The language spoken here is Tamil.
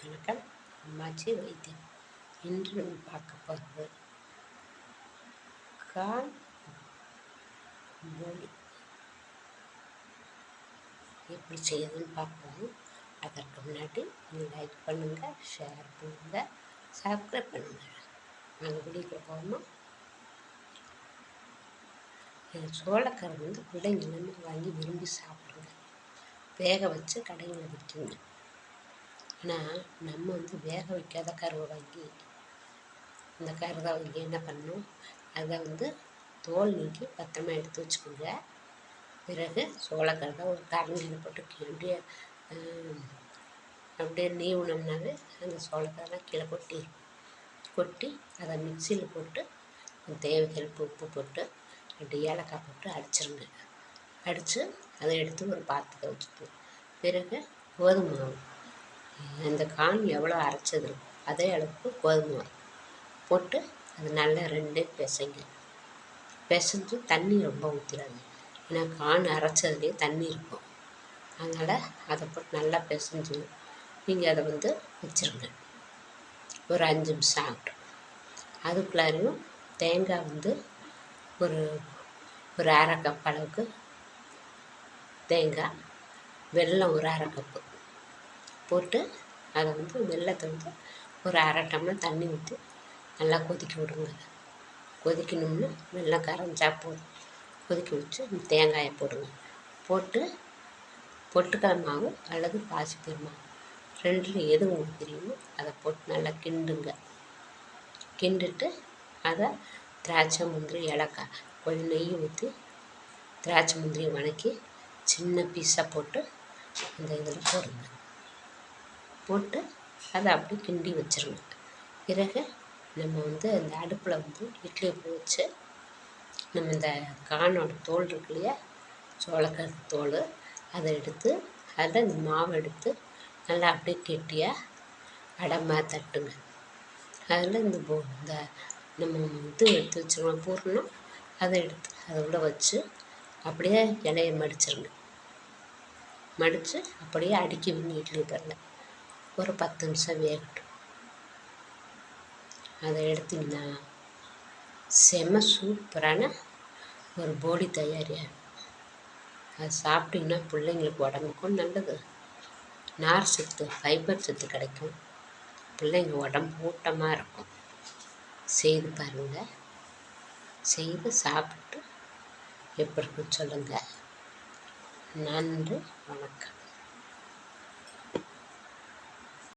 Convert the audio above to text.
வணக்கம். அம்மாச்சி வைத்தியம். இன்று நம்ம பார்க்க போகிறது கால் போலி எப்படி செய்யுதுன்னு பார்ப்போம். அதற்கு முன்னாடி லைக் பண்ணுங்கள், ஷேர் பண்ணுங்கள், சப்ஸ்கிரைப் பண்ணுங்கள். நாங்கள் வீடியோக்குள்ள போகணும். சோளக்கரு பிள்ளைங்க எல்லாமே வாங்கி விரும்பி சாப்பிடுங்க. வேக வச்சு கடையில் விற்குங்க. ஆனால் நம்ம வேக வைக்காத கருவை வாங்கி இந்த கருவை வாங்கி என்ன பண்ணணும், அதை தோல் நீக்கி பத்திரமா எடுத்து வச்சுக்கோங்க. பிறகு சோளக்கருதை ஒரு கரண்டியில் போட்டு அப்படியே நீவுனோம்னாவே அந்த சோளக்கருலாம் கீழே கொட்டி அதை மிக்சியில் போட்டு தேவைகளுக்கு உப்பு போட்டு 2 ஏலக்காய் போட்டு அடிச்சிருங்க. அடித்து அதை எடுத்து ஒரு பாத்திரத்தை வச்சுக்கணும். பிறகு கோதுமை மாவு, அந்த கான் எவ்வளோ அரைச்சது அதே அளவுக்கு கோதுமை மாவு போட்டு அது நல்லா 2 பிசைஞ்சு தண்ணி ரொம்ப ஊற்றிடாது. ஏன்னா கான் அரைச்சதுலேயே தண்ணி இருக்கும். அதனால் அதை போட்டு நல்லா பிசைஞ்சு நீங்கள் அதை வச்சுருங்க. ஒரு 5 நிமிஷம் ஆகட்டும். அதுக்குள்ளாரையும் தேங்காய் ஒரு ஒரு அரை கப் அளவுக்கு தேங்காய், வெல்லம் ஒரு அரை கப்பு போட்டு அதை வெல்லத்தை ஒரு அரை டம்ளர் தண்ணி ஊற்றி நல்லா கொதிக்க விடுங்க. கொதிக்கணும்னு வெல்லம் கரைஞ்சா போதும். கொதிக்க வச்சு தேங்காயை போடுங்க. போட்டு பொட்டுக்கடலை மாவு அல்லது பாசிப்பயிறு மாவு 2ல் எது உங்களுக்கு தெரியுமோ அதை போட்டு நல்லா கிண்டிட்டு அதை திராட்சை, முந்திரி, ஏலக்காய் கொஞ்சம் நெய் ஊற்றி திராட்சை முந்திரியை வதக்கி சின்ன பீஸாக போட்டு அந்த இதில் போட்டு அதை அப்படியே கிண்டி வச்சிருங்க. பிறகு நம்ம அந்த அடுப்பில் இட்லி வச்சு நம்ம இந்த கானோட தோல் இருக்கு இல்லையா, சோளக்கருது தோல், அதை எடுத்து அதில் இந்த மாவை எடுத்து நல்லா அப்படியே கெட்டியாக அடமாக தட்டுங்க. அதில் இந்த நம்ம எடுத்து வச்சுருவோம் பூர்ணம், அதை எடுத்து அதை உள்ள வச்சு அப்படியே இலையை மடித்து அப்படியே அடுக்கி இட்லி பாருங்கள். ஒரு 10 நிமிஷம் வேகட்டும். அதை எடுத்திங்கன்னா செம சூப்பரான ஒரு போலி தயாரியாக. அது சாப்பிட்டிங்கன்னா பிள்ளைங்களுக்கு உடம்புக்கும் நல்லது, நார் சத்து, ஃபைபர் சத்து கிடைக்கும். பிள்ளைங்க உடம்பு ஊட்டமாக இருக்கும். செய்து பாருங்கள். செய்து சாப்பிட்டு எப்படி இருக்குன்னு சொல்லுங்கள். நன்றி, வணக்கம்.